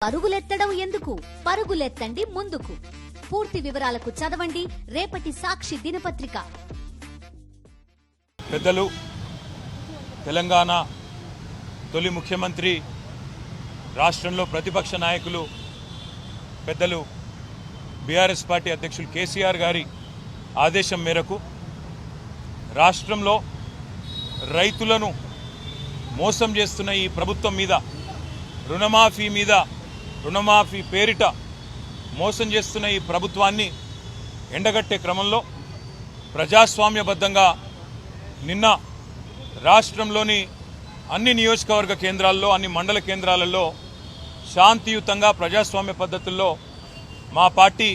పరుగులెత్తడం ఎందుకు? పరుగులెత్తండి ముందుకు. పూర్తి వివరాలకు చదవండి రేపటి సాక్షి దినపత్రిక. పెద్దలు, తెలంగాణ తొలి ముఖ్యమంత్రి, రాష్ట్రంలో ప్రతిపక్ష నాయకులు పెద్దలు బీఆర్ఎస్ పార్టీ అధ్యక్షులు కేసీఆర్ గారి ఆదేశం మేరకు రాష్ట్రంలో రైతులను మోసం చేస్తున్న ఈ ప్రభుత్వం మీద, రుణమాఫీ పేరిట మోసం చేస్తున్న ఈ ప్రభుత్వాన్ని ఎండగట్టే క్రమంలో ప్రజాస్వామ్యబద్ధంగా నిన్న రాష్ట్రంలోని అన్ని నియోజకవర్గ కేంద్రాల్లో, అన్ని మండల కేంద్రాలలో శాంతియుతంగా ప్రజాస్వామ్య పద్ధతుల్లో మా పార్టీ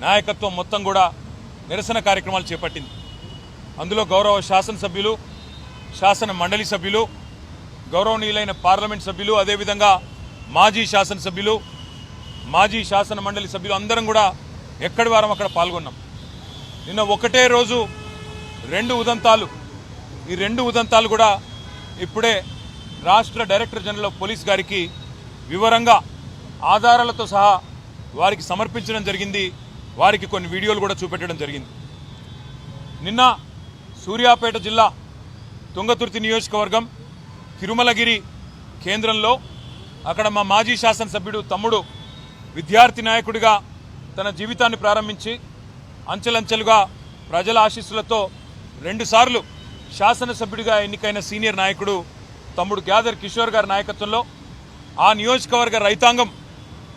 నాయకత్వం మొత్తం కూడా నిరసన కార్యక్రమాలు చేపట్టింది. అందులో గౌరవ శాసనసభ్యులు, శాసన మండలి సభ్యులు, గౌరవనీయులైన పార్లమెంట్ సభ్యులు, అదేవిధంగా మాజీ శాసనసభ్యులు, మాజీ శాసన మండలి సభ్యులు అందరం కూడా ఎక్కడి వారం అక్కడ పాల్గొన్నాం. నిన్న ఒకటే రోజు రెండు ఉదంతాలు కూడా ఇప్పుడే రాష్ట్ర డైరెక్టర్ జనరల్ ఆఫ్ పోలీస్ గారికి వివరంగా ఆధారాలతో సహా వారికి సమర్పించడం జరిగింది. వారికి కొన్ని వీడియోలు కూడా చూపెట్టడం జరిగింది. నిన్న సూర్యాపేట జిల్లా తుంగతుర్తి నియోజకవర్గం తిరుమలగిరి కేంద్రంలో అక్కడ మా మాజీ శాసనసభ్యుడు తమ్ముడు విద్యార్థి నాయకుడిగా తన జీవితాన్ని ప్రారంభించి అంచెలంచెలుగా ప్రజల ఆశీస్సులతో 2 సార్లు శాసనసభ్యుడిగా ఎన్నికైన సీనియర్ నాయకుడు తమ్ముడు గ్యాదర్ కిషోర్ గారి నాయకత్వంలో ఆ నియోజకవర్గ రైతాంగం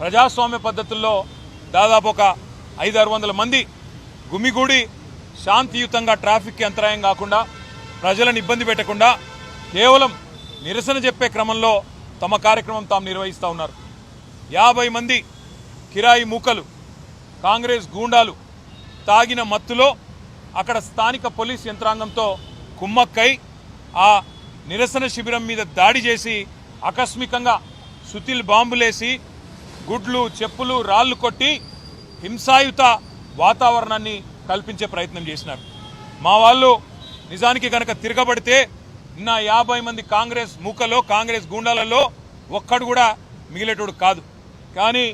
ప్రజాస్వామ్య పద్ధతుల్లో దాదాపు ఒక 500-600 మంది గుమిగూడి శాంతియుతంగా ట్రాఫిక్కి అంతరాయం కాకుండా, ప్రజలను ఇబ్బంది పెట్టకుండా కేవలం నిరసన చెప్పే క్రమంలో తమ కార్యక్రమం తాము నిర్వహిస్తూ ఉన్నారు. 50 మంది కిరాయి మూకలు, కాంగ్రెస్ గూండాలు తాగిన మత్తులో అక్కడ స్థానిక పోలీస్ యంత్రాంగంతో కుమ్మక్కై ఆ నిరసన శిబిరం మీద దాడి చేసి ఆకస్మికంగా సుతిల్ బాంబులేసి గుడ్లు, చెప్పులు, రాళ్లు కొట్టి హింసాయుత వాతావరణాన్ని కల్పించే ప్రయత్నం చేసినారు. మా వాళ్ళు నిజానికి కనుక తిరగబడితే నిన్న 50 మంది కాంగ్రెస్ మూకలో, కాంగ్రెస్ గూండాలలో ఒక్కడు కూడా మిగిలేటోడు కాదు. కానీ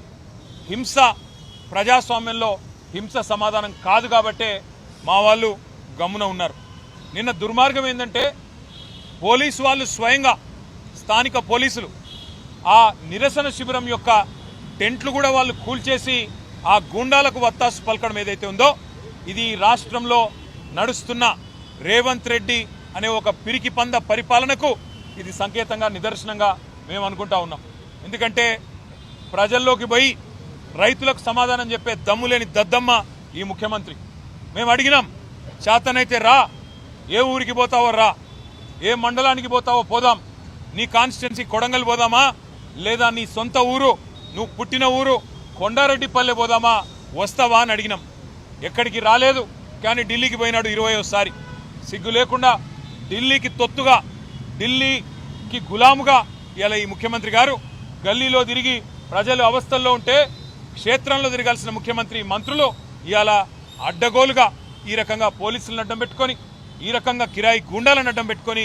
హింస ప్రజాస్వామ్యంలో హింస సమాధానం కాదు కాబట్టే మా వాళ్ళు గమ్మున ఉన్నారు. నిన్న దుర్మార్గం ఏంటంటే పోలీసు వాళ్ళు స్వయంగా, స్థానిక పోలీసులు ఆ నిరసన శిబిరం యొక్క టెంట్లు కూడా వాళ్ళు కూల్చేసి ఆ గూండాలకు వత్తాసు పలకడం ఏదైతే ఉందో, ఇది రాష్ట్రంలో నడుస్తున్న రేవంత్ రెడ్డి అనే ఒక పిరికి పంద పరిపాలనకు ఇది సంకేతంగా, నిదర్శనంగా మేము అనుకుంటా ఉన్నాం. ఎందుకంటే ప్రజల్లోకి పోయి రైతులకు సమాధానం చెప్పే దమ్ము లేని దద్దమ్మ ఈ ముఖ్యమంత్రి. మేము అడిగినాం, చేతనైతే రా, ఏ ఊరికి పోతావో రా, ఏ మండలానికి పోతావో పోదాం, నీ కాన్స్టిట్యున్సీ కొడంగల్ పోదామా, లేదా నీ సొంత ఊరు, నువ్వు పుట్టిన ఊరు కొండారెడ్డిపల్లె పోదామా, వస్తావా అని అడిగినాం. ఎక్కడికి రాలేదు. కానీ ఢిల్లీకి పోయినాడు 20వ సిగ్గు లేకుండా ఢిల్లీకి తొత్తుగా, ఢిల్లీకి గులాముగా ఇలా ఈ ముఖ్యమంత్రి గారు గల్లీలో తిరిగి ప్రజలు అవస్థల్లో ఉంటే క్షేత్రంలో తిరగాల్సిన ముఖ్యమంత్రి, మంత్రులు ఇవాళ అడ్డగోలుగా ఈ రకంగా పోలీసులను అడ్డం పెట్టుకొని, ఈ రకంగా కిరాయి గూండాలను అడ్డం పెట్టుకొని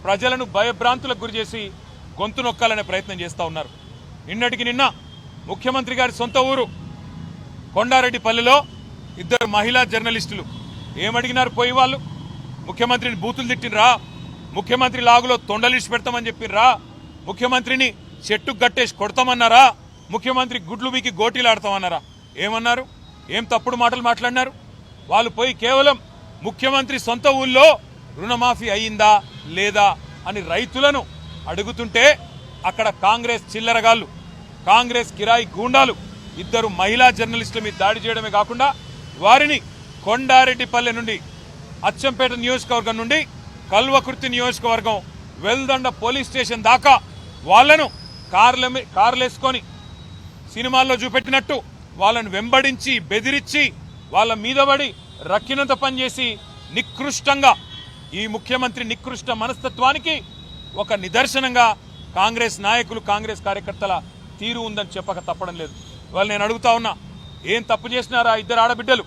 ప్రజలను భయభ్రాంతులకు గురి చేసి గొంతు నొక్కాలనే ప్రయత్నం చేస్తూ ఉన్నారు. నిన్నటికి నిన్న ముఖ్యమంత్రి గారి సొంత ఊరు కొండారెడ్డిపల్లెలో 2 మహిళా జర్నలిస్టులు ఏమడిగినారు? పోయి వాళ్ళు ముఖ్యమంత్రిని బూతులు తిట్టినరా, ముఖ్యమంత్రి లాగులో తొండలిసి పెడతామని చెప్పినరా, ముఖ్యమంత్రిని చెట్టుకు గట్టేసి కొడతామన్నారా, ముఖ్యమంత్రి గుడ్లు బీకి గోటీలు ఆడతామన్నారా? ఏమన్నారు? ఏం తప్పుడు మాటలు మాట్లాడినారు? వాళ్ళు పోయి కేవలం ముఖ్యమంత్రి సొంత ఊళ్ళో రుణమాఫీ అయ్యిందా లేదా అని రైతులను అడుగుతుంటే అక్కడ కాంగ్రెస్ చిల్లరగాళ్ళు, కాంగ్రెస్ కిరాయి గూండాలు 2 మహిళా జర్నలిస్టుల మీద దాడి చేయడమే కాకుండా వారిని కొండారెడ్డిపల్లె నుండి, అచ్చంపేట నియోజకవర్గం నుండి కల్వకుర్తి నియోజకవర్గం వెల్దండ పోలీస్ స్టేషన్ దాకా వాళ్లను కార్లేసుకొని సినిమాల్లో చూపెట్టినట్టు వాళ్ళను వెంబడించి, బెదిరించి, వాళ్ళ మీద పడి రక్కినంత పనిచేసి నికృష్టంగా, ఈ ముఖ్యమంత్రి నికృష్ట మనస్తత్వానికి ఒక నిదర్శనంగా కాంగ్రెస్ నాయకులు, కాంగ్రెస్ కార్యకర్తల తీరు ఉందని చెప్పక తప్పడం లేదు. వాళ్ళు నేను అడుగుతా ఉన్నా, ఏం తప్పు చేసినారా 2 ఆడబిడ్డలు?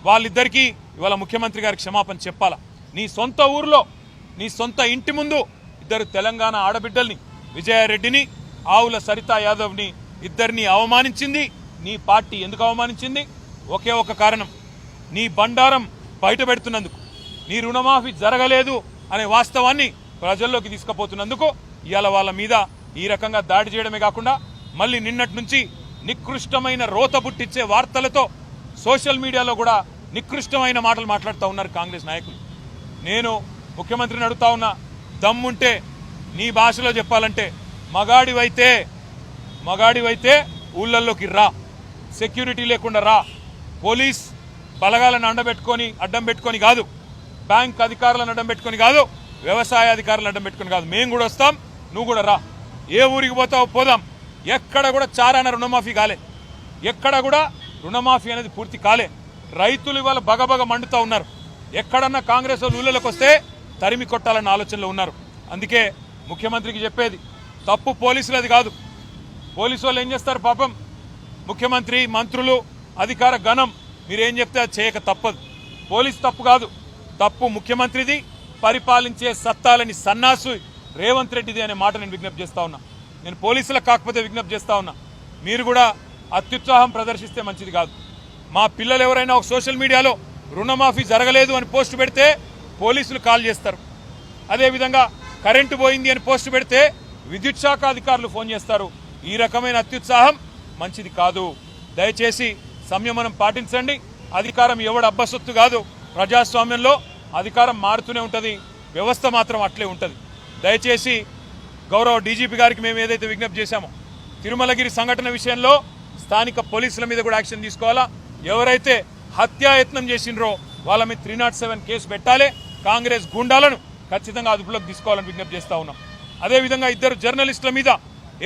వాళ్ళిద్దరికీ ఇవాళ ముఖ్యమంత్రి గారికి క్షమాపణ చెప్పాలా? నీ సొంత ఊర్లో, నీ సొంత ఇంటి ముందు 2 తెలంగాణ ఆడబిడ్డల్ని, విజయారెడ్డిని, ఆవుల సరితా యాదవ్ని ఇద్దరిని అవమానించింది నీ పార్టీ. ఎందుకు అవమానించింది? ఒకే ఒక కారణం, నీ బండారం బయట పెడుతున్నందుకు, నీ రుణమాఫీ జరగలేదు అనే వాస్తవాన్ని ప్రజల్లోకి తీసుకుపోతున్నందుకు ఇవాళ వాళ్ళ మీద ఈ రకంగా దాడి చేయడమే కాకుండా మళ్ళీ నిన్నటి నుంచి నికృష్టమైన రోత పుట్టించే వార్తలతో సోషల్ మీడియాలో కూడా నికృష్టమైన మాటలు మాట్లాడుతూ ఉన్నారు కాంగ్రెస్ నాయకులు. నేను ముఖ్యమంత్రిని అడుగుతా ఉన్నా, దమ్ముంటే నీ భాషలో చెప్పాలంటే మగాడివైతే ఊళ్ళల్లోకి రా, సెక్యూరిటీ లేకుండా రా, పోలీస్ బలగాలను అడ్డం పెట్టుకొని కాదు, బ్యాంక్ అధికారులను అడ్డం పెట్టుకొని కాదు, వ్యవసాయ అధికారులను అడ్డం పెట్టుకొని కాదు, మేము కూడా వస్తాం, నువ్వు కూడా రా. ఏ ఊరికి పోతావో పోదాం. ఎక్కడ కూడా చారాన రుణమాఫీ కాలే, ఎక్కడ కూడా రుణమాఫీ అనేది పూర్తి కాలే. రైతులు ఇవాళ బగబగ మండుతూ ఉన్నారు. ఎక్కడన్నా కాంగ్రెస్ ఊళ్ళలోకి వస్తే తరిమి కొట్టాలన్న ఆలోచనలో ఉన్నారు. అందుకే ముఖ్యమంత్రికి చెప్పేది, తప్పు పోలీసులది కాదు. పోలీసు వాళ్ళు ఏం చేస్తారు పాపం, ముఖ్యమంత్రి, మంత్రులు, అధికార గణం మీరేం చెప్తే అది చేయక తప్పదు. పోలీసు తప్పు కాదు, తప్పు ముఖ్యమంత్రిది, పరిపాలించే సత్తాలని సన్నాసు రేవంత్ రెడ్డిది అనే మాట నేను విజ్ఞప్తి చేస్తా ఉన్నా. నేను పోలీసులకు కాకపోతే విజ్ఞప్తి చేస్తా ఉన్నా, మీరు కూడా అత్యుత్సాహం ప్రదర్శిస్తే మంచిది కాదు. మా పిల్లలు ఎవరైనా ఒక సోషల్ మీడియాలో రుణమాఫీ జరగలేదు అని పోస్ట్ పెడితే పోలీసులు కాల్ చేస్తారు. అదేవిధంగా కరెంటు పోయింది అని పోస్ట్ పెడితే విద్యుత్ శాఖ అధికారులు ఫోన్ చేస్తారు. ఈ రకమైన అత్యుత్సాహం మంచిది కాదు. దయచేసి సంయమనం పాటించండి. అధికారం ఎవడు అబ్బసొత్తు కాదు. ప్రజాస్వామ్యంలో అధికారం మారుతూనే ఉంటుంది, వ్యవస్థ మాత్రం అట్లే ఉంటుంది. దయచేసి గౌరవ డీజీపీ గారికి మేము ఏదైతే విజ్ఞప్తి చేశామో, తిరుమలగిరి సంఘటన విషయంలో స్థానిక పోలీసుల మీద కూడా యాక్షన్ తీసుకోవాలా. ఎవరైతే హత్యాయత్నం చేసిండ్రో వాళ్ళ మీద 307 కేసు పెట్టాలి. కాంగ్రెస్ గుండాలను ఖచ్చితంగా అదుపులోకి తీసుకోవాలని విజ్ఞప్తి చేస్తా ఉన్నాం. అదేవిధంగా ఇద్దరు జర్నలిస్టుల మీద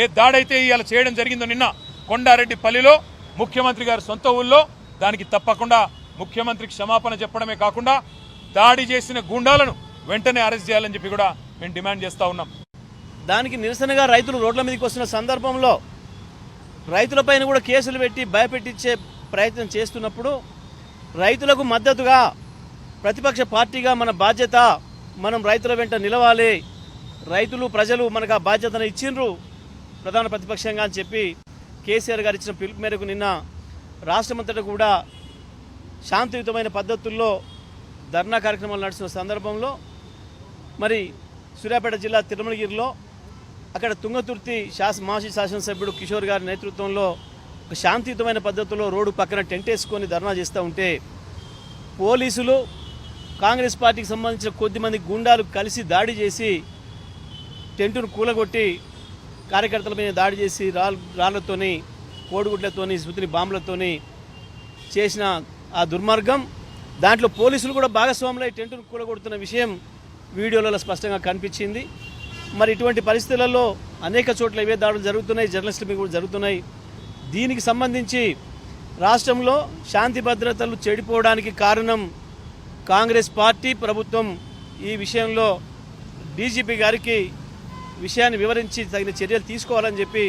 ఏ దాడైతే ఇవాళ చేయడం జరిగిందో నిన్న కొండారెడ్డిపల్లిలో ముఖ్యమంత్రి గారి సొంత ఊళ్ళో, దానికి తప్పకుండా ముఖ్యమంత్రికి క్షమాపణ చెప్పడమే కాకుండా దాడి చేసిన గుండాలను వెంటనే అరెస్ట్ చేయాలని చెప్పి కూడా మేము డిమాండ్ చేస్తా ఉన్నాం. దానికి నిరసనగా రైతులు రోడ్ల మీదకి వస్తున్న సందర్భంలో రైతులపైన కూడా కేసులు పెట్టి భయపెట్టించే ప్రయత్నం చేస్తున్నప్పుడు రైతులకు మద్దతుగా ప్రతిపక్ష పార్టీగా మన బాధ్యత, మనం రైతుల వెంట నిలవాలి, రైతులు ప్రజలు మనకు ఆ బాధ్యతను ఇచ్చిండ్రు ప్రధాన ప్రతిపక్షంగా అని చెప్పి కేసీఆర్ గారు ఇచ్చిన పిలుపు మేరకు నిన్న రాష్ట్రమంతటా కూడా శాంతియుతమైన పద్ధతుల్లో ధర్నా కార్యక్రమాలు నడుస్తున్న సందర్భంలో మరి సూర్యాపేట జిల్లా తిరుమలగిరిలో అక్కడ తుంగతుర్తి మాజీ శాసనసభ్యుడు కిషోర్ గారి నేతృత్వంలో ఒక శాంతియుతమైన పద్ధతిలో రోడ్డు పక్కన టెంట్ వేసుకొని ధర్నా చేస్తూ ఉంటే పోలీసులు, కాంగ్రెస్ పార్టీకి సంబంధించిన కొద్దిమంది గుండాలు కలిసి దాడి చేసి టెంటును కూలగొట్టి కార్యకర్తల మీద దాడి చేసి రాళ్లతోని, కోడిగుడ్లతోని, స్మృతిని బాంబులతోని చేసిన ఆ దుర్మార్గం, దాంట్లో పోలీసులు కూడా భాగస్వాములై టెంటును కూలగొడుతున్న విషయం వీడియోలలో స్పష్టంగా కనిపించింది. మరి ఇటువంటి పరిస్థితులలో అనేక చోట్ల ఇవే దాడులు జరుగుతున్నాయి, జర్నలిస్టుల మీద కూడా జరుగుతున్నాయి. దీనికి సంబంధించి రాష్ట్రంలో శాంతి భద్రతలు చెడిపోవడానికి కారణం కాంగ్రెస్ పార్టీ, ప్రభుత్వం. ఈ విషయంలో డీజీపీ గారికి విషయాన్ని వివరించి తగిన చర్యలు తీసుకోవాలని చెప్పి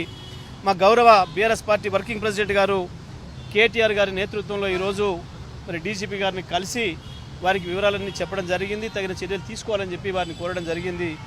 మా గౌరవ బీఆర్ఎస్ పార్టీ వర్కింగ్ ప్రెసిడెంట్ గారు కేటీఆర్ గారి నేతృత్వంలో ఈరోజు మరి డీజీపీ గారిని కలిసి వారికి వివరాలన్నీ చెప్పడం జరిగింది. తగిన చర్యలు తీసుకోవాలని చెప్పి వారిని కోరడం జరిగింది.